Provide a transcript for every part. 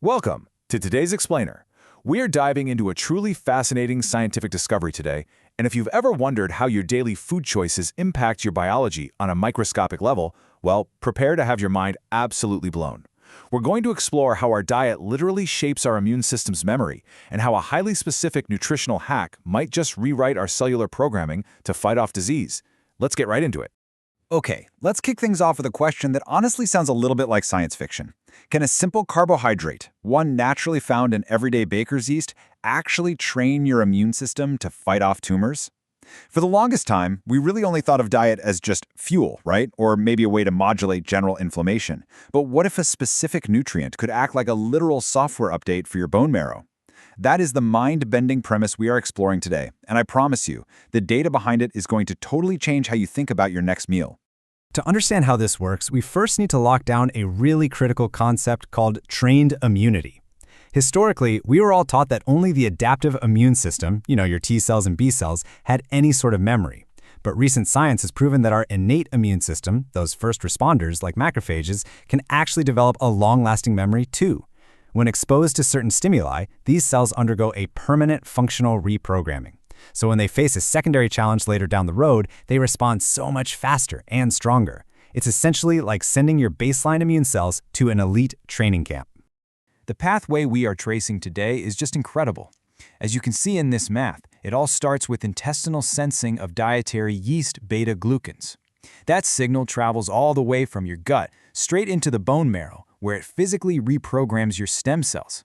Welcome to today's Explainer. We are diving into a truly fascinating scientific discovery today, and if you've ever wondered how your daily food choices impact your biology on a microscopic level, well, prepare to have your mind absolutely blown. We're going to explore how our diet literally shapes our immune system's memory, and how a highly specific nutritional hack might just rewrite our cellular programming to fight off disease. Let's get right into it. Okay, let's kick things off with a question that honestly sounds a little bit like science fiction. Can a simple carbohydrate, one naturally found in everyday baker's yeast, actually train your immune system to fight off tumors? For the longest time, we really only thought of diet as just fuel, right? Or maybe a way to modulate general inflammation. But what if a specific nutrient could act like a literal software update for your bone marrow? That is the mind-bending premise we are exploring today, and I promise you, the data behind it is going to totally change how you think about your next meal. To understand how this works, we first need to lock down a really critical concept called trained immunity. Historically, we were all taught that only the adaptive immune system, your T cells and B cells, had any sort of memory. But recent science has proven that our innate immune system, those first responders like macrophages, can actually develop a long-lasting memory too. When exposed to certain stimuli, these cells undergo a permanent functional reprogramming. So when they face a secondary challenge later down the road, they respond so much faster and stronger. It's essentially like sending your baseline immune cells to an elite training camp. The pathway we are tracing today is just incredible. As you can see in this math, it all starts with intestinal sensing of dietary yeast beta-glucans. That signal travels all the way from your gut straight into the bone marrow, where it physically reprograms your stem cells.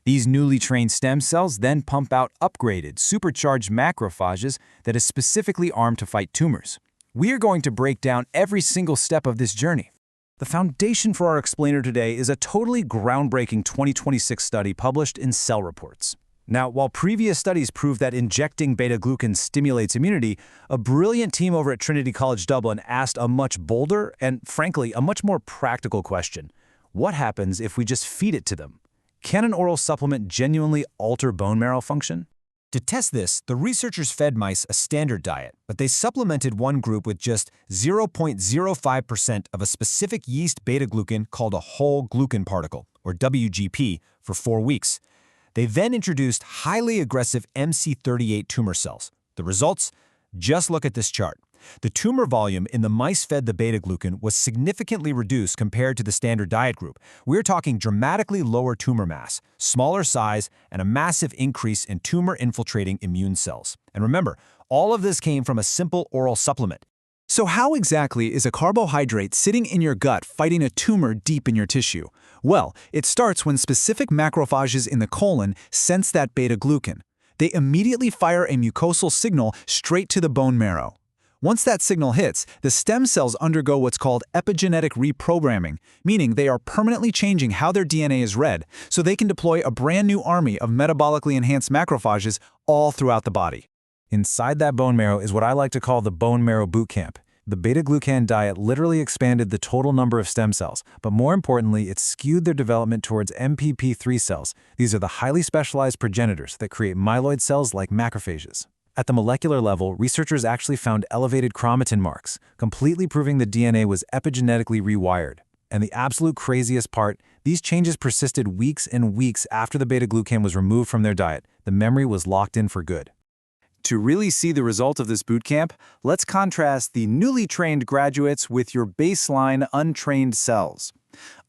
These newly trained stem cells then pump out upgraded, supercharged macrophages that is specifically armed to fight tumors. We are going to break down every single step of this journey. The foundation for our explainer today is a totally groundbreaking 2026 study published in Cell Reports. Now, while previous studies proved that injecting beta-glucans stimulates immunity, a brilliant team over at Trinity College Dublin asked a much bolder and, frankly, a much more practical question. What happens if we just feed it to them? Can an oral supplement genuinely alter bone marrow function? To test this, the researchers fed mice a standard diet, but they supplemented one group with just 0.05% of a specific yeast beta-glucan called a whole glucan particle, or WGP, for 4 weeks. They then introduced highly aggressive MC38 tumor cells. The results? Just look at this chart. The tumor volume in the mice fed the beta-glucan was significantly reduced compared to the standard diet group. We're talking dramatically lower tumor mass, smaller size, and a massive increase in tumor-infiltrating immune cells. And remember, all of this came from a simple oral supplement. So how exactly is a carbohydrate sitting in your gut fighting a tumor deep in your tissue? Well, it starts when specific macrophages in the colon sense that beta-glucan. They immediately fire a mucosal signal straight to the bone marrow. Once that signal hits, the stem cells undergo what's called epigenetic reprogramming, meaning they are permanently changing how their DNA is read, so they can deploy a brand new army of metabolically enhanced macrophages all throughout the body. Inside that bone marrow is what I like to call the bone marrow boot camp. The beta-glucan diet literally expanded the total number of stem cells, but more importantly, it skewed their development towards MPP3 cells. These are the highly specialized progenitors that create myeloid cells like macrophages. At the molecular level, researchers actually found elevated chromatin marks, completely proving the DNA was epigenetically rewired. And the absolute craziest part, these changes persisted weeks and weeks after the beta-glucan was removed from their diet. The memory was locked in for good. To really see the result of this bootcamp, let's contrast the newly trained graduates with your baseline untrained cells.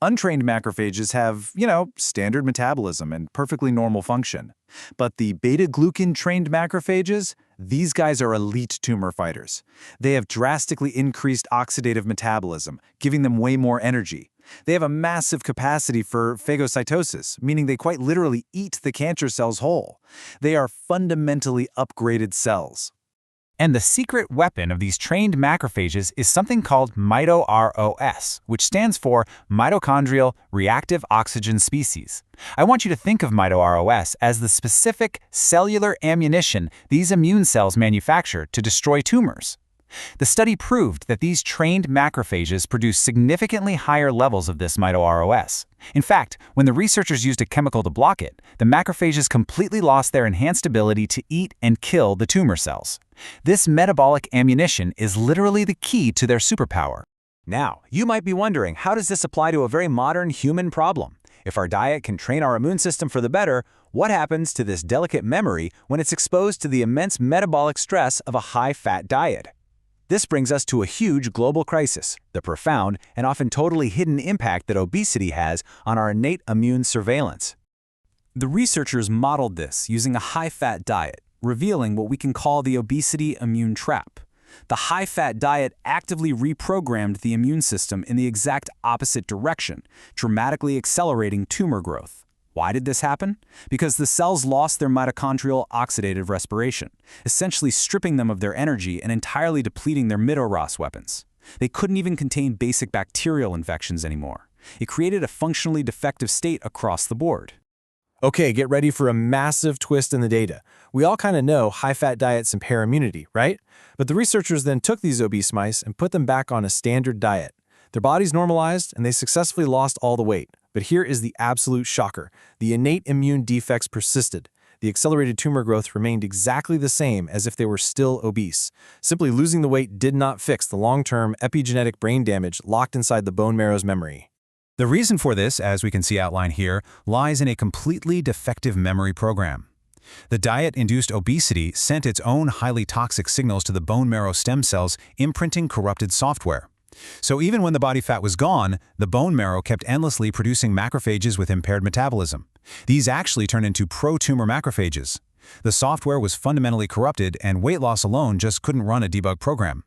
Untrained macrophages have, standard metabolism and perfectly normal function. But the beta-glucan trained macrophages, these guys are elite tumor fighters. They have drastically increased oxidative metabolism, giving them way more energy. They have a massive capacity for phagocytosis, meaning they quite literally eat the cancer cells whole. They are fundamentally upgraded cells. And the secret weapon of these trained macrophages is something called mito-ROS, which stands for mitochondrial reactive oxygen species. I want you to think of mito-ROS as the specific cellular ammunition these immune cells manufacture to destroy tumors. The study proved that these trained macrophages produce significantly higher levels of this mito-ROS. In fact, when the researchers used a chemical to block it, the macrophages completely lost their enhanced ability to eat and kill the tumor cells. This metabolic ammunition is literally the key to their superpower. Now, you might be wondering, how does this apply to a very modern human problem? If our diet can train our immune system for the better, what happens to this delicate memory when it's exposed to the immense metabolic stress of a high-fat diet? This brings us to a huge global crisis, the profound and often totally hidden impact that obesity has on our innate immune surveillance. The researchers modeled this using a high-fat diet, revealing what we can call the obesity immune trap. The high-fat diet actively reprogrammed the immune system in the exact opposite direction, dramatically accelerating tumor growth. Why did this happen? Because the cells lost their mitochondrial oxidative respiration, essentially stripping them of their energy and entirely depleting their mid-ROS weapons. They couldn't even contain basic bacterial infections anymore. It created a functionally defective state across the board. Okay, get ready for a massive twist in the data. We all kind of know high-fat diets impair immunity, right? But the researchers then took these obese mice and put them back on a standard diet. Their bodies normalized, and they successfully lost all the weight. But here is the absolute shocker. The innate immune defects persisted. The accelerated tumor growth remained exactly the same as if they were still obese. Simply losing the weight did not fix the long-term epigenetic brain damage locked inside the bone marrow's memory. The reason for this, as we can see outlined here, lies in a completely defective memory program. The diet-induced obesity sent its own highly toxic signals to the bone marrow stem cells, imprinting corrupted software. So even when the body fat was gone, the bone marrow kept endlessly producing macrophages with impaired metabolism. These actually turned into pro-tumor macrophages. The software was fundamentally corrupted, and weight loss alone just couldn't run a debug program.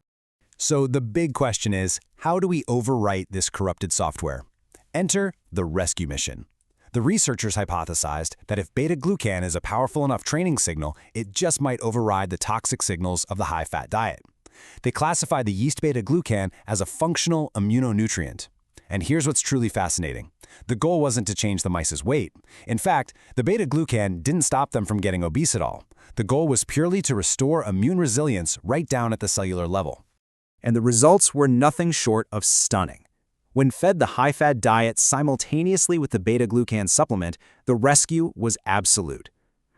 So the big question is, how do we overwrite this corrupted software? Enter the rescue mission. The researchers hypothesized that if beta-glucan is a powerful enough training signal, it just might override the toxic signals of the high-fat diet. They classified the yeast beta-glucan as a functional immuno-nutrient. And here's what's truly fascinating. The goal wasn't to change the mice's weight. In fact, the beta-glucan didn't stop them from getting obese at all. The goal was purely to restore immune resilience right down at the cellular level. And the results were nothing short of stunning. When fed the high-fat diet simultaneously with the beta-glucan supplement, the rescue was absolute.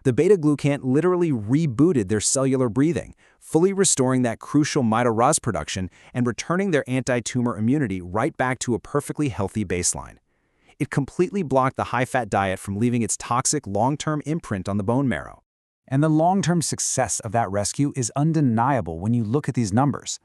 The beta-glucan literally rebooted their cellular breathing, fully restoring that crucial mito-ROS production and returning their anti-tumor immunity right back to a perfectly healthy baseline. It completely blocked the high-fat diet from leaving its toxic long-term imprint on the bone marrow. And the long-term success of that rescue is undeniable when you look at these numbers.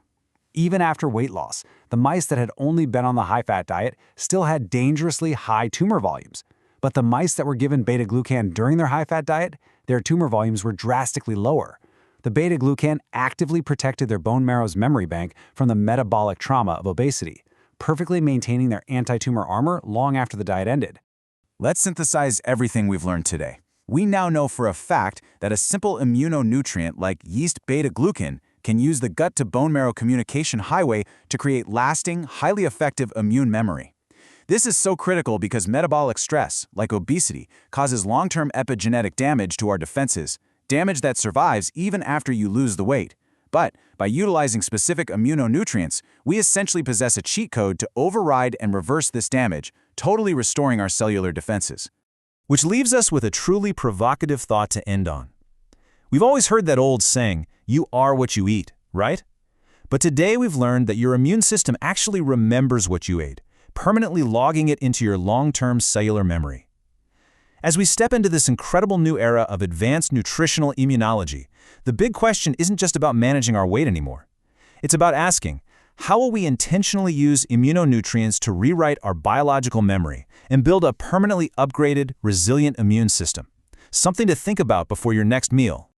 Even after weight loss, the mice that had only been on the high-fat diet still had dangerously high tumor volumes. But the mice that were given beta-glucan during their high-fat diet, their tumor volumes were drastically lower. The beta-glucan actively protected their bone marrow's memory bank from the metabolic trauma of obesity, perfectly maintaining their anti-tumor armor long after the diet ended. Let's synthesize everything we've learned today. We now know for a fact that a simple immuno-nutrient like yeast beta-glucan can use the gut-to-bone marrow communication highway to create lasting, highly effective immune memory. This is so critical because metabolic stress, like obesity, causes long-term epigenetic damage to our defenses, damage that survives even after you lose the weight. But by utilizing specific immuno-nutrients, we essentially possess a cheat code to override and reverse this damage, totally restoring our cellular defenses. Which leaves us with a truly provocative thought to end on. We've always heard that old saying, "You are what you eat," right? But today we've learned that your immune system actually remembers what you ate, permanently logging it into your long-term cellular memory. As we step into this incredible new era of advanced nutritional immunology, the big question isn't just about managing our weight anymore. It's about asking, how will we intentionally use immunonutrients to rewrite our biological memory and build a permanently upgraded, resilient immune system? Something to think about before your next meal.